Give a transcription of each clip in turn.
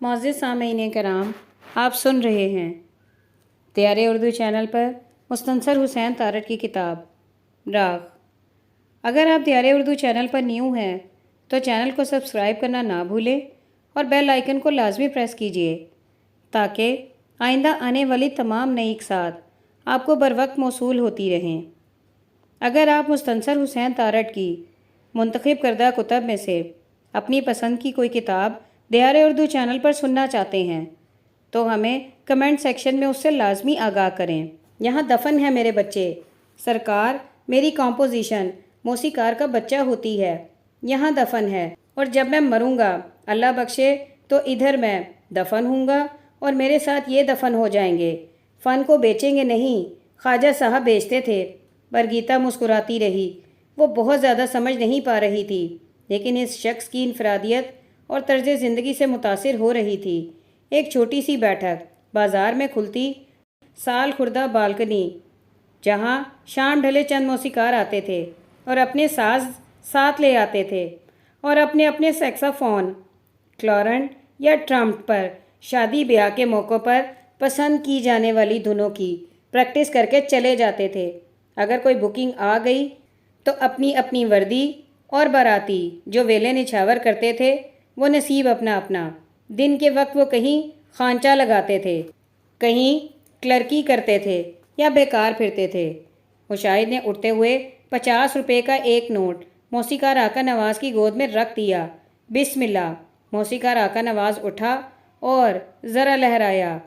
معزز سامعین کرام، آپ سن رہے ہیں دیار اردو چینل پر مستنصر حسین تارڑ کی کتاب راغ۔ اگر آپ دیار اردو چینل پر نیو ہیں تو چینل کو سبسکرائب کرنا نہ بھولیں اور بیل آئیکن کو لازمی پریس کیجیے تاکہ آئندہ آنے والی تمام نئی اقساط آپ کو بروقت موصول ہوتی رہیں۔ اگر آپ مستنصر حسین تارڑ کی منتخب کردہ کتب میں سے اپنی پسند کی کوئی کتاب دیار اردو چینل پر سننا چاہتے ہیں تو ہمیں کمنٹ سیکشن میں اس سے لازمی آگاہ کریں۔ یہاں دفن ہے میرے بچے، سرکار میری کمپوزیشن موسیقار کا بچہ ہوتی ہے، یہاں دفن ہے، اور جب میں مروں گا اللہ بخشے تو ادھر میں دفن ہوں گا اور میرے ساتھ یہ دفن ہو جائیں گے۔ فن کو بیچیں گے نہیں، خواجہ صاحب بیچتے تھے۔ برگیتا مسکراتی رہی، وہ بہت زیادہ سمجھ نہیں پا رہی تھی، لیکن اس شخص کی انفرادیت اور طرز زندگی سے متاثر ہو رہی تھی۔ ایک چھوٹی سی بیٹھک بازار میں کھلتی سال خوردہ بالکنی، جہاں شام ڈھلے چند موسیقار آتے تھے اور اپنے ساز ساتھ لے آتے تھے اور اپنے اپنے سیکسافون، کلارنٹ یا ٹرمپ پر شادی بیاہ کے موقعوں پر پسند کی جانے والی دھنوں کی پریکٹس کر کے چلے جاتے تھے۔ اگر کوئی بکنگ آ گئی تو اپنی اپنی وردی، اور باراتی جو ویلے نچھاور کرتے تھے وہ نصیب اپنا اپنا۔ دن کے وقت وہ کہیں خانچہ لگاتے تھے، کہیں کلرکی کرتے تھے یا بیکار پھرتے تھے۔ مشاہد نے اٹھتے ہوئے 50 روپے کا ایک نوٹ موسیقار آقا نواز کی گود میں رکھ دیا۔ بسم اللہ۔ موسیقار آقا نواز اٹھا اور ذرا لہرایا،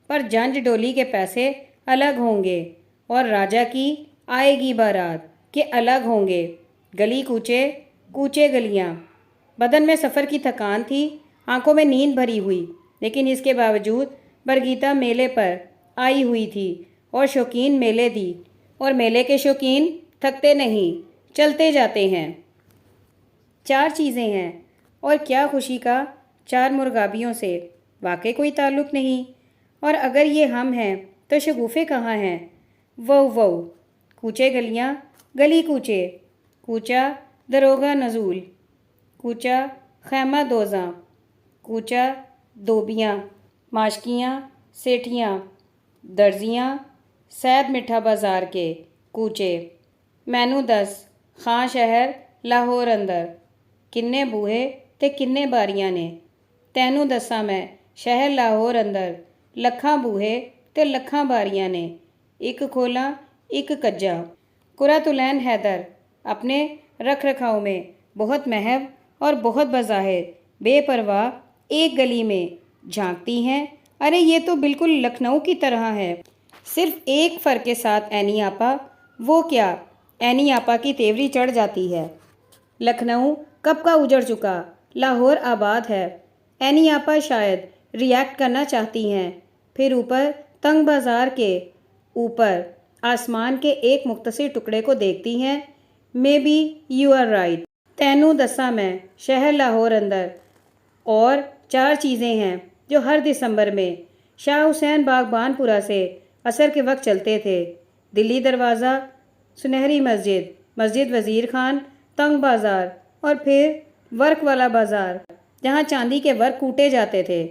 پر جنج ڈولی کے پیسے الگ ہوں گے اور راجا کی آئے گی بارات کے الگ ہوں گے۔ گلی کوچے کوچے گلیاں۔ بدن میں سفر کی تھکان تھی، آنکھوں میں نیند بھری ہوئی، لیکن اس کے باوجود برگیتا میلے پر آئی ہوئی تھی اور شوقین میلے دی، اور میلے کے شوقین تھکتے نہیں، چلتے جاتے ہیں۔ 4 چیزیں ہیں، اور کیا خوشی کا 4 مرغابیوں سے واقعی کوئی تعلق نہیں، اور اگر یہ ہم ہیں تو شگوفے کہاں ہیں؟ وہ کوچے گلیاں، گلی کوچے، کوچہ دروگہ نزول، کوچہ خیمہ دوزاں، کوچہ دوبیاں، ماشکیاں، سیٹھیاں، درزیاں، سید مٹھا بازار کے کوچے، مینو دس، خاں شہر لاہور اندر، کنے بوہے تے کنے باریاں نے، تینوں دساں میں شہر لاہور اندر، لکھاں بوہے تے لکھاں باریاں نے، ایک کھولا ایک کجا۔ قرۃ العین حیدر اپنے رکھ رکھاؤ میں بہت محو اور بہت بظاہر بے پرواہ ایک گلی میں جھانکتی ہیں۔ ارے یہ تو بالکل لکھنؤ کی طرح ہے، صرف ایک فرق کے ساتھ عینی آپا۔ وہ کیا؟ عینی آپا کی تیوری چڑھ جاتی ہے۔ لکھنؤ کب کا اجڑ چکا، لاہور آباد ہے۔ عینی آپا شاید ریئیکٹ کرنا چاہتی ہیں، پھر اوپر تنگ بازار کے اوپر آسمان کے ایک مختصر ٹکڑے کو دیکھتی ہیں۔ Maybe you are right. تینوں دساں میں شہر لاہور اندر، اور 4 چیزیں ہیں جو ہر دسمبر میں شاہ حسین باغبان پورہ سے عصر کے وقت چلتے تھے۔ دلی دروازہ، سنہری مسجد، مسجد وزیر خان، تنگ بازار، اور پھر ورک والا بازار جہاں چاندی کے ورک کوٹے جاتے تھے۔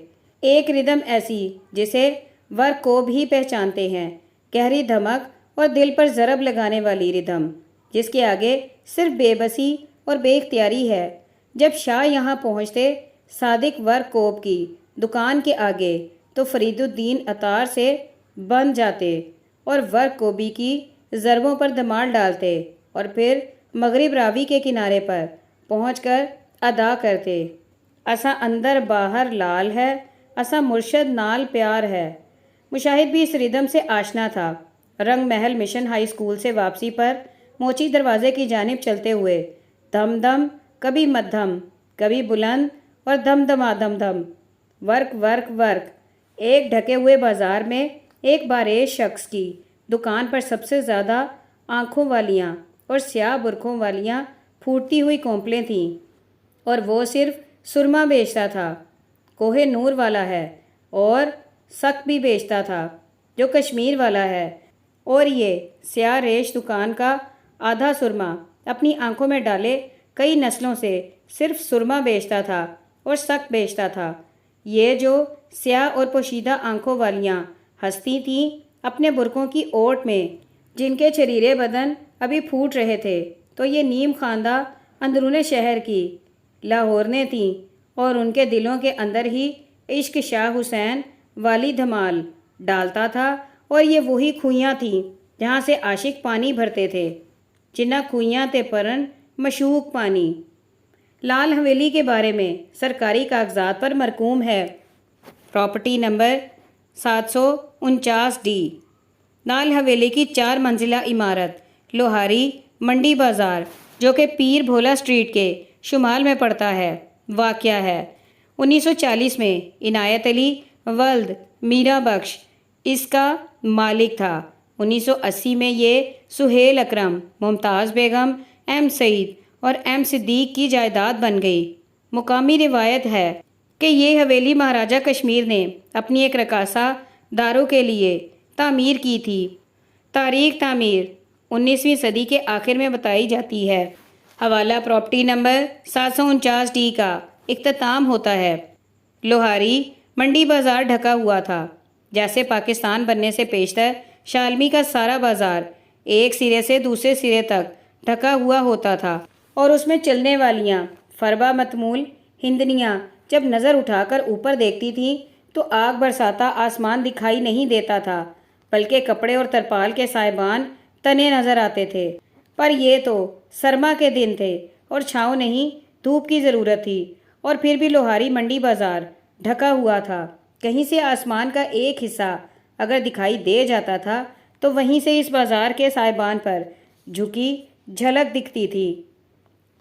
ایک ردم ایسی جسے ورک کو بھی پہچانتے ہیں، گہری دھمک اور دل پر ضرب لگانے والی ردم، جس کے آگے صرف بے بسی اور بے اختیاری ہے۔ جب شاہ یہاں پہنچتے صادق ورک کوپ کی دکان کے آگے تو فرید الدین عطار سے بن جاتے اور ورک کوبی کی ضربوں پر دمال ڈالتے، اور پھر مغرب راوی کے کنارے پر پہنچ کر ادا کرتے، اساں اندر باہر لال ہے، اساں مرشد نال پیار ہے۔ مشاہد بھی اس ردم سے آشنا تھا۔ رنگ محل مشن ہائی اسکول سے واپسی پر موچی دروازے کی جانب چلتے ہوئے دھم دھم، کبھی مدھم، کبھی بلند، اور دھم دھما دھم دھم، ورک ورک ورک۔ ایک ڈھکے ہوئے بازار میں ایک باریش شخص کی دکان پر سب سے زیادہ آنکھوں والیاں اور سیاہ برقعوں والیاں پھوٹتی ہوئی کونپلیں تھیں، اور وہ صرف سرما بیچتا تھا۔ کوہ نور والا ہے، اور سخت بھی بیچتا تھا جو کشمیر والا ہے، اور یہ سیاہ ریش دکان کا آدھا سرما اپنی آنکھوں میں ڈالے کئی نسلوں سے صرف سرما بیچتا تھا اور سخت بیچتا تھا۔ یہ جو سیاہ اور پوشیدہ آنکھوں والیاں ہستی تھیں اپنے برقعوں کی اوٹ میں، جن کے چریرے بدن ابھی پھوٹ رہے تھے، تو یہ نیم خواندہ اندرون شہر کی لاہورنیں تھیں، اور ان کے دلوں کے اندر ہی عشق شاہ حسین والی دھمال ڈالتا تھا۔ اور یہ وہی کھوئیاں تھیں جہاں سے عاشق پانی بھرتے تھے، جنہ کھوئیاں تے پرن مشوق پانی۔ لال حویلی کے بارے میں سرکاری کاغذات پر مرقوم ہے پراپرٹی نمبر 749 ڈی۔ لال حویلی کی 4 منزلہ عمارت لوہاری منڈی بازار، جو کہ پیر بھولا اسٹریٹ کے شمال میں پڑتا ہے، واقع ہے۔ 1940 میں عنایت علی ولد میرا بخش اس کا مالک تھا۔ 1980 میں یہ سہیل اکرم، ممتاز بیگم، ایم سعید اور ایم صدیق کی جائیداد بن گئی۔ مقامی روایت ہے کہ یہ حویلی مہاراجہ کشمیر نے اپنی ایک رقاصہ دارو کے لیے تعمیر کی تھی۔ تاریخ تعمیر 19ویں صدی کے آخر میں بتائی جاتی ہے۔ حوالہ پراپرٹی نمبر 749 ڈی کا اختتام ہوتا ہے۔ لوہاری منڈی بازار ڈھکا ہوا تھا، جیسے پاکستان بننے سے پیشتر شالمی کا سارا بازار ایک سرے سے دوسرے سرے تک ڈھکا ہوا ہوتا تھا، اور اس میں چلنے والیاں فربہ متمول ہندنیاں جب نظر اٹھا کر اوپر دیکھتی تھیں تو آگ برساتا آسمان دکھائی نہیں دیتا تھا، بلکہ کپڑے اور ترپال کے سائبان تنے نظر آتے تھے۔ پر یہ تو سرما کے دن تھے اور چھاؤں نہیں، دھوپ کی ضرورت تھی، اور پھر بھی لوہاری منڈی بازار ڈھکا ہوا تھا۔ کہیں سے آسمان کا ایک حصہ اگر دکھائی دے جاتا تھا تو وہیں سے اس بازار کے سائبان پر جھکی جھلک دکھتی تھی۔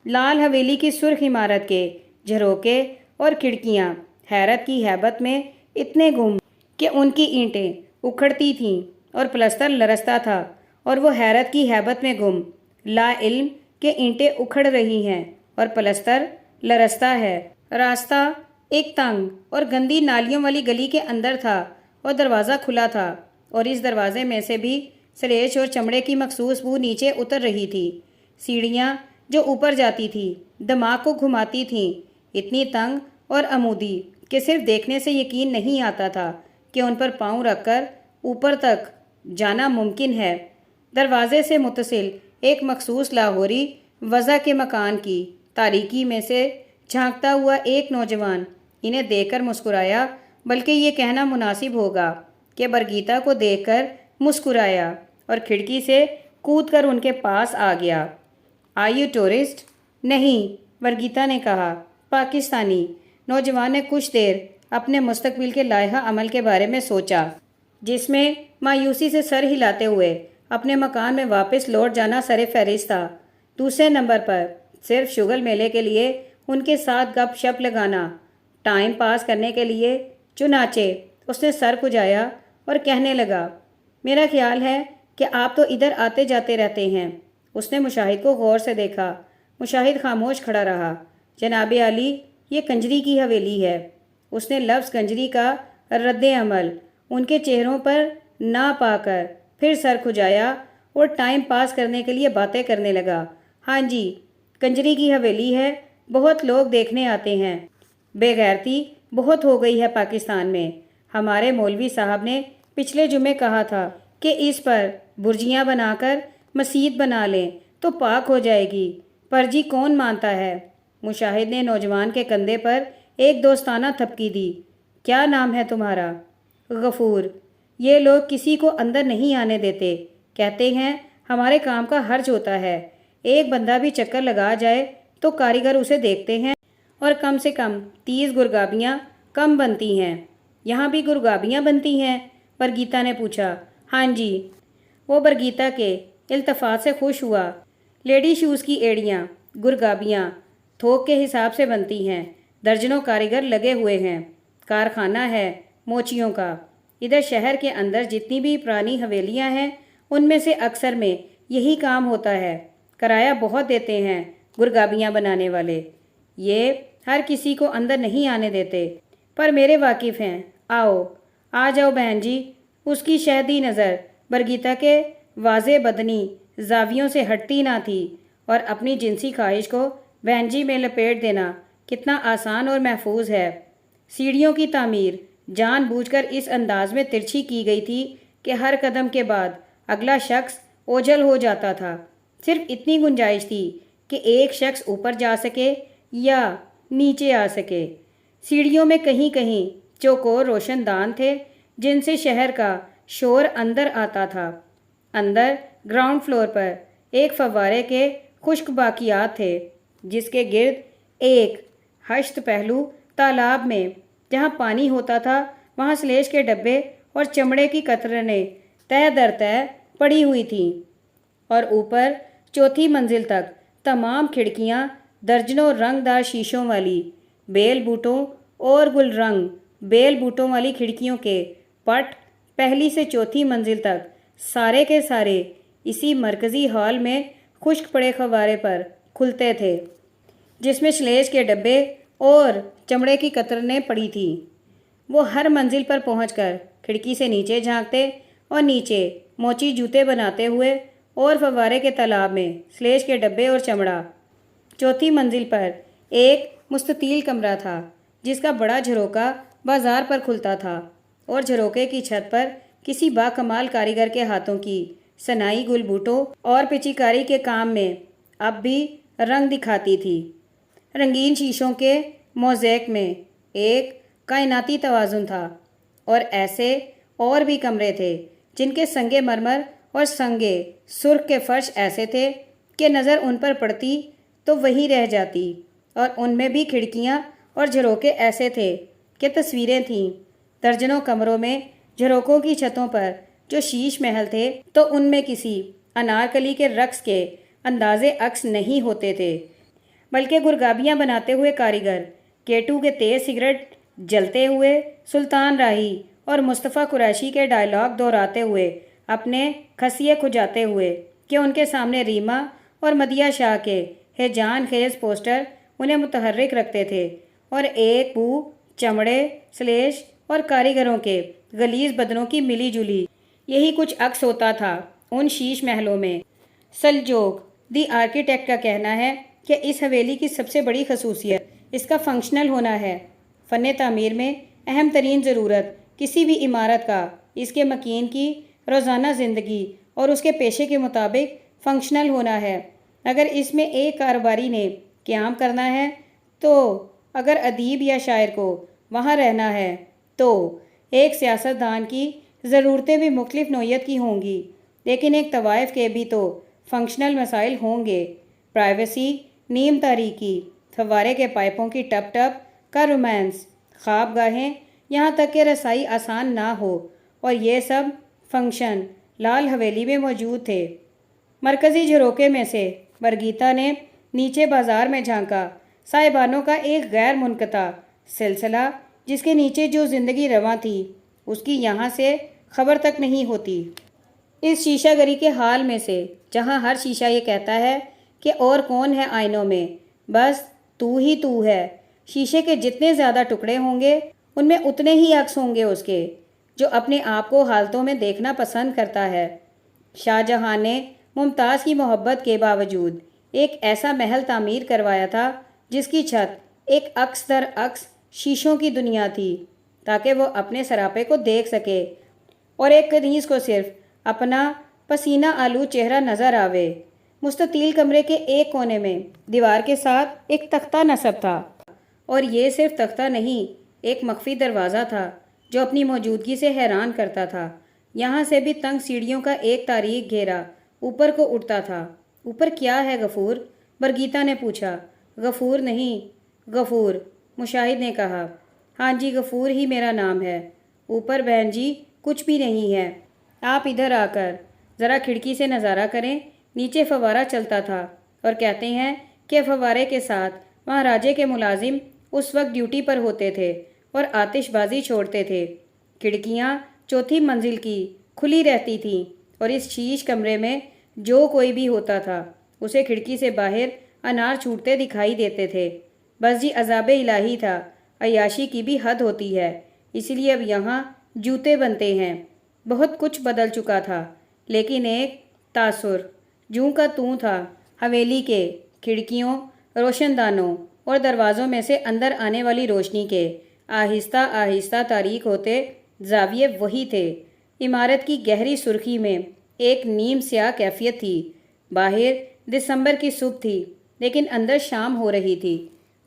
لال حویلی کی سرخ عمارت کے جھروکے اور کھڑکیاں حیرت کی ہیبت میں اتنے گم کہ ان کی اینٹیں اکھڑتی تھیں اور پلستر لرزتا تھا، اور وہ حیرت کی ہیبت میں گم، لا علم کہ اینٹیں اکھڑ رہی ہیں اور پلستر لرزتا ہے۔ راستہ ایک تنگ اور گندی نالیوں والی گلی کے اندر تھا، اور دروازہ کھلا تھا، اور اس دروازے میں سے بھی سریچ اور چمڑے کی مخصوص بو نیچے اتر رہی تھی۔ سیڑھیاں جو اوپر جاتی تھی دماغ کو گھماتی تھیں، اتنی تنگ اور عمودی کہ صرف دیکھنے سے یقین نہیں آتا تھا کہ ان پر پاؤں رکھ کر اوپر تک جانا ممکن ہے۔ دروازے سے متصل ایک مخصوص لاہوری وضع کے مکان کی تاریکی میں سے جھانکتا ہوا ایک نوجوان انہیں دیکھ کر مسکرایا، بلکہ یہ کہنا مناسب ہوگا کہ برگیتا کو دیکھ کر مسکرایا، اور کھڑکی سے کود کر ان کے پاس آ گیا۔ Are you tourist? نہیں، برگیتا نے کہا، پاکستانی۔ نوجوان نے کچھ دیر اپنے مستقبل کے لائحہ عمل کے بارے میں سوچا، جس میں مایوسی سے سر ہلاتے ہوئے اپنے مکان میں واپس لوٹ جانا سر فہرست تھا۔ دوسرے نمبر پر صرف شغل میلے کے لیے ان کے ساتھ گپ شپ لگانا، ٹائم پاس کرنے کے لیے۔ چنانچہ اس نے سر کھجایا اور کہنے لگا، میرا خیال ہے کہ آپ تو ادھر آتے جاتے رہتے ہیں۔ اس نے مشاہد کو غور سے دیکھا۔ مشاہد خاموش کھڑا رہا۔ جناب عالی، یہ کنجری کی حویلی ہے۔ اس نے لفظ کنجری کا رد عمل ان کے چہروں پر نہ پا کر پھر سر کھجایا اور ٹائم پاس کرنے کے لیے باتیں کرنے لگا۔ ہاں جی، کنجری کی حویلی ہے، بہت لوگ دیکھنے آتے ہیں۔ بے غیرتی بہت ہو گئی ہے پاکستان میں۔ ہمارے مولوی صاحب نے پچھلے جمعے کہا تھا کہ اس پر برجیاں بنا کر مسجد بنا لیں تو پاک ہو جائے گی، پر جی کون مانتا ہے؟ مشاہد نے نوجوان کے کندھے پر ایک دوستانہ تھپکی دی۔ کیا نام ہے تمہارا؟ غفور۔ یہ لوگ کسی کو اندر نہیں آنے دیتے، کہتے ہیں ہمارے کام کا حرج ہوتا ہے۔ ایک بندہ بھی چکر لگا جائے تو کاریگر اسے دیکھتے ہیں، اور کم سے کم 30 گرگابیاں کم بنتی ہیں۔ یہاں بھی گرگابیاں بنتی ہیں؟ برگیتا نے پوچھا۔ ہاں جی۔ وہ برگیتا کے التفات سے خوش ہوا۔ لیڈی شوز کی ایڑیاں، گرگابیاں تھوک کے حساب سے بنتی ہیں، درجنوں کاریگر لگے ہوئے ہیں، کارخانہ ہے موچیوں کا۔ ادھر شہر کے اندر جتنی بھی پرانی حویلیاں ہیں ان میں سے اکثر میں یہی کام ہوتا ہے۔ کرایہ بہت دیتے ہیں گرگابیاں بنانے والے، یہ ہر کسی کو اندر نہیں آنے دیتے، پر میرے واقف ہیں۔ آؤ، آ جاؤ بہن جی۔ اس کی شہدی نظر برگیتا کے واضح بدنی زاویوں سے ہٹتی نہ تھی، اور اپنی جنسی خواہش کو بہن جی میں لپیٹ دینا کتنا آسان اور محفوظ ہے۔ سیڑھیوں کی تعمیر جان بوجھ کر اس انداز میں ترچھی کی گئی تھی کہ ہر قدم کے بعد اگلا شخص اوجھل ہو جاتا تھا۔ صرف اتنی گنجائش تھی کہ ایک شخص اوپر جا سکے یا نیچے آ سکے۔ سیڑھیوں میں کہیں کہیں چوکور روشن دان تھے جن سے شہر کا شور اندر آتا تھا۔ اندر گراؤنڈ فلور پر ایک فوارے کے خشک باقیات تھے جس کے گرد ایک ہشت پہلو تالاب میں جہاں پانی ہوتا تھا وہاں سلیج کے ڈبے اور چمڑے کی قطرنیں تہہ در تہہ پڑی ہوئی تھیں، اور اوپر چوتھی منزل تک تمام کھڑکیاں درجنوں رنگ دار شیشوں والی بیل بوٹوں اور گل رنگ بیل بوٹوں والی کھڑکیوں کے پٹ پہلی سے چوتھی منزل تک سارے کے سارے اسی مرکزی ہال میں خشک پڑے فوارے پر کھلتے تھے جس میں سلیج کے ڈبے اور چمڑے کی قطرنیں پڑی تھیں۔ وہ ہر منزل پر پہنچ کر کھڑکی سے نیچے جھانکتے اور نیچے موچی جوتے بناتے ہوئے اور فوارے کے تالاب میں سلیج کے ڈبے اور چمڑا۔ چوتھی منزل پر ایک مستطیل کمرہ تھا جس کا بڑا جھروکا بازار پر کھلتا تھا، اور جھروکے کی چھت پر کسی باکمال کاریگر کے ہاتھوں کی صنائی گل بوٹوں اور پچیکاری کے کام میں اب بھی رنگ دکھاتی تھی۔ رنگین شیشوں کے موزیک میں ایک کائناتی توازن تھا، اور ایسے اور بھی کمرے تھے جن کے سنگے مرمر اور سنگے سرخ کے فرش ایسے تھے کہ نظر ان پر پڑتی تو وہیں رہ جاتی، اور ان میں بھی کھڑکیاں اور جھروکے ایسے تھے کہ تصویریں تھیں۔ درجنوں کمروں میں جھروکوں کی چھتوں پر جو شیش محل تھے تو ان میں کسی انارکلی کے رقص کے اندازے عکس نہیں ہوتے تھے، بلکہ گرگابیاں بناتے ہوئے کاریگر کیٹو کے تیز سگریٹ جلتے ہوئے، سلطان راہی اور مصطفیٰ قریشی کے ڈائیلاگ دہراتے ہوئے، اپنے کھسیے کھجاتے ہوئے کہ ان کے سامنے ریما اور مدیہ شاہ کے ہیجان خیز پوسٹر انہیں متحرک رکھتے تھے، اور ایک بو چمڑے، سلیش اور کاریگروں کے غلیظ بدنوں کی ملی جلی یہی کچھ عکس ہوتا تھا ان شیش محلوں میں۔ سلجوق دی آرکیٹیکٹ کا کہنا ہے کہ اس حویلی کی سب سے بڑی خصوصیت اس کا فنکشنل ہونا ہے۔ فن تعمیر میں اہم ترین ضرورت کسی بھی عمارت کا اس کے مکین کی روزانہ زندگی اور اس کے پیشے کے مطابق فنکشنل ہونا ہے۔ اگر اس میں ایک کاروباری نے قیام کرنا ہے تو اگر ادیب یا شاعر کو وہاں رہنا ہے تو ایک سیاستدان کی ضرورتیں بھی مختلف نوعیت کی ہوں گی، لیکن ایک طوائف کے بھی تو فنکشنل مسائل ہوں گے۔ پرائیویسی، نیم تاریکی، فوارے کے پائپوں کی ٹپ ٹپ کا رومانس، خواب گاہیں، یہاں تک کہ رسائی آسان نہ ہو، اور یہ سب فنکشن لال حویلی میں موجود تھے۔ مرکزی جھروکے میں سے برگیتا نے نیچے بازار میں جھانکا، صاحبانوں کا ایک غیر منقطع سلسلہ جس کے نیچے جو زندگی رواں تھی اس کی یہاں سے خبر تک نہیں ہوتی۔ اس شیشہ گری کے حال میں سے جہاں ہر شیشہ یہ کہتا ہے کہ اور کون ہے آئینوں میں، بس تو ہی تو ہے۔ شیشے کے جتنے زیادہ ٹکڑے ہوں گے ان میں اتنے ہی عکس ہوں گے اس کے، جو اپنے آپ کو حالتوں میں دیکھنا پسند کرتا ہے۔ شاہ جہاں نے ممتاز کی محبت کے باوجود ایک ایسا محل تعمیر کروایا تھا جس کی چھت ایک عکس در عکس شیشوں کی دنیا تھی، تاکہ وہ اپنے سراپے کو دیکھ سکے اور ایک کنیز کو صرف اپنا پسینہ آلود چہرہ نظر آوے۔ مستطیل کمرے کے ایک کونے میں دیوار کے ساتھ ایک تختہ نصب تھا، اور یہ صرف تختہ نہیں، ایک مخفی دروازہ تھا جو اپنی موجودگی سے حیران کرتا تھا۔ یہاں سے بھی تنگ سیڑھیوں کا ایک تاریک گھیرا اوپر کو اٹھتا تھا۔ اوپر کیا ہے غفور؟ برگیتا نے پوچھا۔ غفور نہیں، غفور، مشاہد نے کہا۔ ہاں جی، غفور ہی میرا نام ہے۔ اوپر بہن جی کچھ بھی نہیں ہے، آپ ادھر آ کر ذرا کھڑکی سے نظارہ کریں۔ نیچے فوارہ چلتا تھا، اور کہتے ہیں کہ فوارے کے ساتھ وہاں راجے کے ملازم اس وقت ڈیوٹی پر ہوتے تھے اور آتش بازی چھوڑتے تھے۔ کھڑکیاں چوتھی منزل کی کھلی رہتی تھیں، اور اس شیش کمرے میں جو کوئی بھی ہوتا تھا اسے کھڑکی سے باہر انار چھوٹتے دکھائی دیتے تھے۔ بس جی عذاب الہی تھا، عیاشی کی بھی حد ہوتی ہے، اس لیے اب یہاں جوتے بنتے ہیں۔ بہت کچھ بدل چکا تھا، لیکن ایک تاثر جوں کا توں تھا۔ حویلی کے کھڑکیوں، روشن دانوں اور دروازوں میں سے اندر آنے والی روشنی کے آہستہ آہستہ تاریک ہوتے زاویے وہی تھے۔ عمارت کی گہری سرخی میں ایک نیم سیاہ کیفیت تھی۔ باہر دسمبر کی صبح تھی لیکن اندر شام ہو رہی تھی۔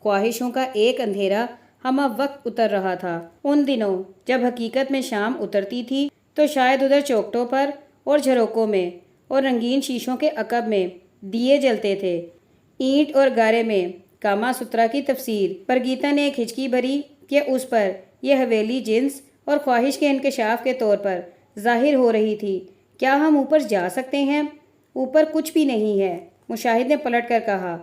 خواہشوں کا ایک اندھیرا ہمہ وقت اتر رہا تھا۔ ان دنوں جب حقیقت میں شام اترتی تھی تو شاید ادھر چوکٹوں پر اور جھروکوں میں اور رنگین شیشوں کے عقب میں دیے جلتے تھے۔ اینٹ اور گارے میں کاما سترا کی تفسیر پر گیتا نے ایک ہچکی بھری کہ اس پر یہ حویلی جنس اور خواہش کے انکشاف کے طور پر ظاہر ہو رہی تھی۔ کیا ہم اوپر جا سکتے ہیں؟ اوپر کچھ بھی نہیں ہے، مشاہد نے پلٹ کر کہا۔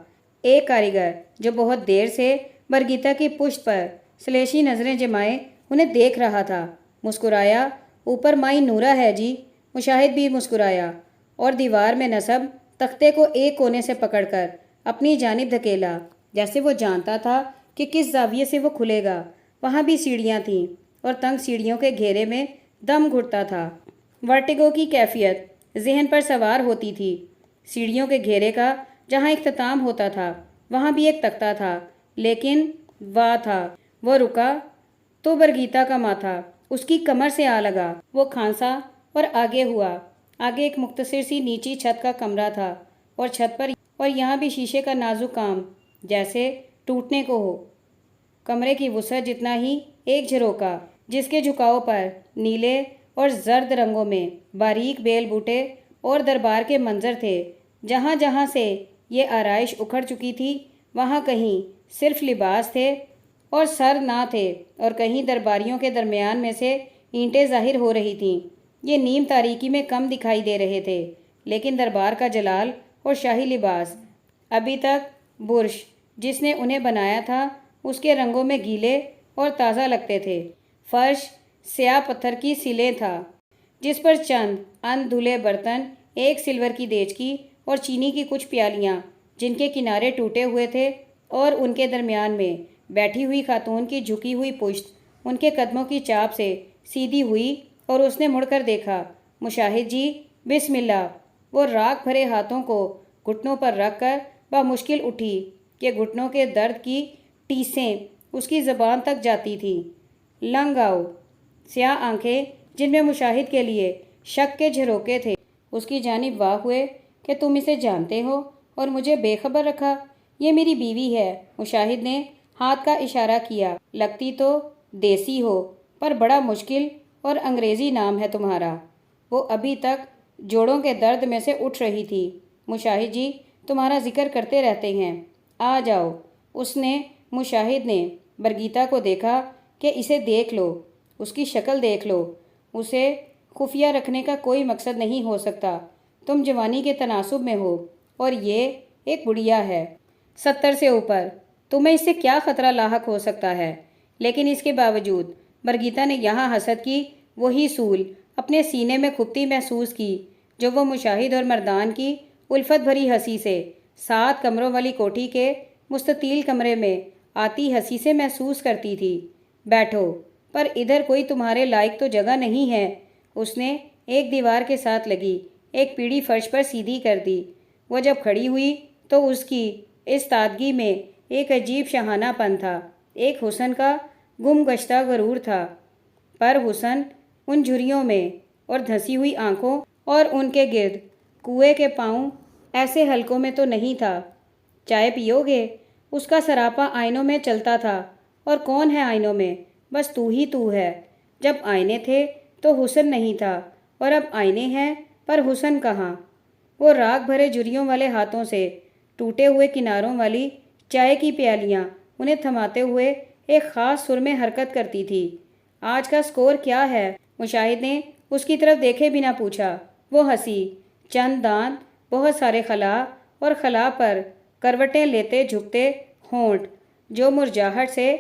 ایک کاریگر جو بہت دیر سے برگیتا کی پشت پر سلیشی نظریں جمائے انہیں دیکھ رہا تھا مسکرایا۔ اوپر مائی نورا ہے جی۔ مشاہد بھی مسکرایا اور دیوار میں نصب تختے کو ایک کونے سے پکڑ کر اپنی جانب دھکیلا، جیسے وہ جانتا تھا کہ کس زاویے سے وہ کھلے گا۔ وہاں بھی سیڑھیاں تھیں اور تنگ سیڑھیوں کے گھیرے میں دم گھٹتا تھا۔ ورٹیگو کی کیفیت ذہن پر سوار ہوتی تھی۔ سیڑھیوں کے گھیرے کا جہاں اختتام ہوتا تھا وہاں بھی ایک تختہ تھا، لیکن وہ رکا تو برگیتا کا ماتھا اس کی کمر سے آ لگا۔ وہ کھانسا اور آگے ہوا۔ آگے ایک مختصر سی نیچی چھت کا کمرہ تھا اور چھت پر اور یہاں بھی شیشے کا نازک کام جیسے ٹوٹنے کو ہو۔ کمرے کی وسعت جتنا ہی ایک جھروکا جس کے جھکاؤ پر نیلے اور زرد رنگوں میں باریک بیل بوٹے اور دربار کے منظر تھے۔ جہاں جہاں سے یہ آرائش اکھڑ چکی تھی وہاں کہیں صرف لباس تھے اور سر نہ تھے، اور کہیں درباریوں کے درمیان میں سے اینٹیں ظاہر ہو رہی تھیں۔ یہ نیم تاریکی میں کم دکھائی دے رہے تھے، لیکن دربار کا جلال اور شاہی لباس ابھی تک برش جس نے انہیں بنایا تھا اس کے رنگوں میں گیلے اور تازہ لگتے تھے۔ فرش سیاہ پتھر کی سلیں تھا جس پر چند ان دھلے برتن، ایک سلور کی دیچکی اور چینی کی کچھ پیالیاں جن کے کنارے ٹوٹے ہوئے تھے، اور ان کے درمیان میں بیٹھی ہوئی خاتون کی جھکی ہوئی پشت ان کے قدموں کی چاپ سے سیدھی ہوئی، اور اس نے مڑ کر دیکھا۔ مشاہد جی، بسم اللہ۔ وہ راکھ بھرے ہاتھوں کو گھٹنوں پر رکھ کر بمشکل اٹھی کہ گھٹنوں کے درد کی ٹیسیں اس کی زبان تک جاتی تھیں۔ لنگ آؤ۔ سیاہ آنکھیں جن میں مشاہد کے لیے شک کے جھروکے تھے اس کی جانب واہ ہوئے کہ تم اسے جانتے ہو اور مجھے بے خبر رکھا۔ یہ میری بیوی ہے۔ مشاہد نے ہاتھ کا اشارہ کیا۔ لگتی تو دیسی ہو پر بڑا مشکل اور انگریزی نام ہے تمہارا۔ وہ ابھی تک جوڑوں کے درد میں سے اٹھ رہی تھی۔ مشاہد جی تمہارا ذکر کرتے رہتے ہیں، آ جاؤ۔ اس نے مشاہد نے برگیتا کو دیکھا کہ اسے دیکھ لو، اس کی شکل دیکھ لو۔ اسے خفیہ رکھنے کا کوئی مقصد نہیں ہو سکتا۔ تم جوانی کے تناسب میں ہو اور یہ ایک بڑھیا ہے 70 سے اوپر، تمہیں اس سے کیا خطرہ لاحق ہو سکتا ہے؟ لیکن اس کے باوجود برگیتا نے یہاں حسد کی وہی سول اپنے سینے میں کھپتی محسوس کی جو وہ مشاہد اور مردان کی الفت بھری ہنسی سے 7 کمروں والی کوٹھی کے مستطیل کمرے میں آتی ہنسی سے محسوس کرتی تھی۔ بیٹھو، پر ادھر کوئی تمہارے لائق تو جگہ نہیں ہے۔ اس نے ایک دیوار کے ساتھ لگی ایک پیڑھی فرش پر سیدھی کر دی۔ وہ جب کھڑی ہوئی تو اس کی استادگی میں ایک عجیب شاہانہ پن تھا، ایک حسن کا گم گشتہ غرور تھا، پر حسن ان جھریوں میں اور دھسی ہوئی آنکھوں اور ان کے گرد کوئے کے پاؤں ایسے حلقوں میں تو نہیں تھا۔ چائے پیو گے؟ اس کا سراپا آئینوں میں چلتا تھا، اور کون ہے آئینوں میں؟ بس تو ہی تو ہے۔ جب آئینے تھے تو حسن نہیں تھا، اور اب آئینے ہیں پر حسن کہاں؟ وہ راکھ بھرے جھریوں والے ہاتھوں سے ٹوٹے ہوئے کناروں والی چائے کی پیالیاں انہیں تھماتے ہوئے ایک خاص سر میں حرکت کرتی تھی۔ آج کا سکور کیا ہے؟ مشاہد نے اس کی طرف دیکھے بنا پوچھا۔ وہ ہنسی۔ چند دانت، بہت سارے خلا، اور خلا پر کروٹیں لیتے جھکتے ہونٹ جو مرجھاہٹ سے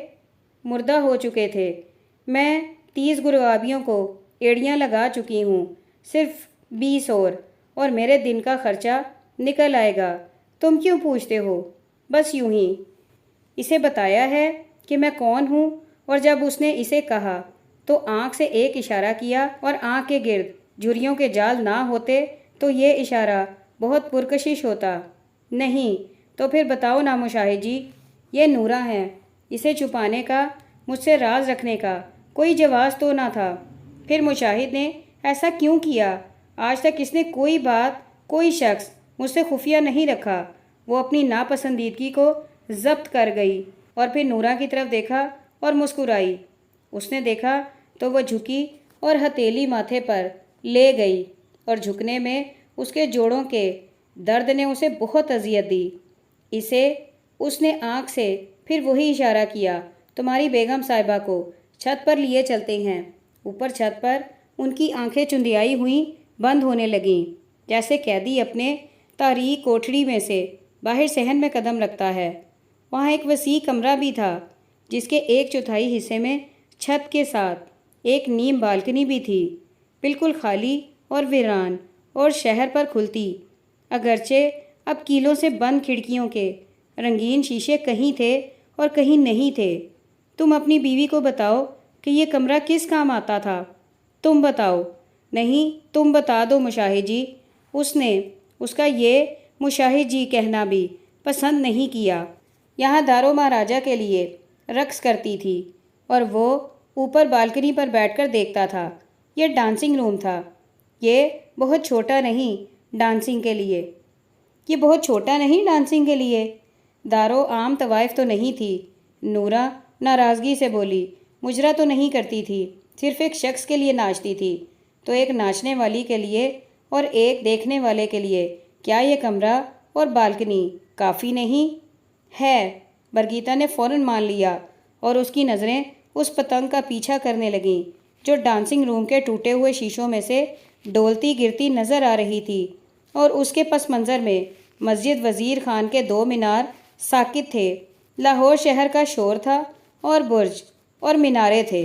مردہ ہو چکے تھے۔ میں 30 گربابیوں کو ایڑیاں لگا چکی ہوں، صرف 20 اور میرے دن کا خرچہ نکل آئے گا۔ تم کیوں پوچھتے ہو؟ بس یوں ہی۔ اسے بتایا ہے کہ میں کون ہوں؟ اور جب اس نے اسے کہا تو آنکھ سے ایک اشارہ کیا، اور آنکھ کے گرد جھریوں کے جال نہ ہوتے تو یہ اشارہ بہت پرکشش ہوتا۔ نہیں تو پھر بتاؤ نا مشاہد جی۔ یہ نورا ہے، اسے چھپانے کا مجھ سے راز رکھنے کا کوئی جواز تو نہ تھا۔ پھر مشاہد نے ایسا کیوں کیا؟ آج تک اس نے کوئی بات، کوئی شخص مجھ سے خفیہ نہیں رکھا۔ وہ اپنی ناپسندیدگی کو ضبط کر گئی اور پھر نورا کی طرف دیکھا اور مسکرائی۔ اس نے دیکھا تو وہ جھکی اور ہتھیلی ماتھے پر لے گئی اور جھکنے میں اس کے جوڑوں کے درد نے اسے بہت اذیت دی۔ اس نے آنکھ سے پھر وہی اشارہ کیا، تمہاری بیگم صاحبہ کو چھت پر لیے چلتے ہیں۔ اوپر چھت پر ان کی آنکھیں چندیائی ہوئیں بند ہونے لگیں، جیسے قیدی اپنے تاریک کوٹھڑی میں سے باہر صحن میں قدم رکھتا ہے۔ وہاں ایک وسیع کمرہ بھی تھا، جس کے 1/4 حصے میں چھت کے ساتھ ایک نیم بالکنی بھی تھی، بالکل خالی اور ویران اور شہر پر کھلتی، اگرچہ اب کیلوں سے بند کھڑکیوں کے رنگین شیشے کہیں تھے اور کہیں نہیں تھے۔ تم اپنی بیوی کو بتاؤ کہ یہ کمرہ کس کام آتا تھا۔ تم بتاؤ۔ نہیں، تم بتا دو مشاہد جی۔ اس نے اس کا یہ مشاہد جی کہنا بھی پسند نہیں کیا۔ یہاں دارو مہاراجہ کے لیے رقص کرتی تھی اور وہ اوپر بالکنی پر بیٹھ کر دیکھتا تھا۔ یہ ڈانسنگ روم تھا۔ یہ بہت چھوٹا نہیں ڈانسنگ کے لیے۔ یہ بہت چھوٹا نہیں ڈانسنگ کے لیے۔ دارو عام طوائف تو نہیں تھی، نورا ناراضگی سے بولی۔ مجرا تو نہیں کرتی تھی، صرف ایک شخص کے لیے ناچتی تھی، تو ایک ناچنے والی کے لیے اور ایک دیکھنے والے کے لیے کیا یہ کمرہ اور بالکنی کافی نہیں ہے؟ برگیتا نے فوراً مان لیا اور اس کی نظریں اس پتنگ کا پیچھا کرنے لگیں جو ڈانسنگ روم کے ٹوٹے ہوئے شیشوں میں سے ڈولتی گرتی نظر آ رہی تھی، اور اس کے پس منظر میں مسجد وزیر خان کے 2 مینار ساکت تھے۔ لاہور شہر کا شور تھا اور برج اور مینارے تھے۔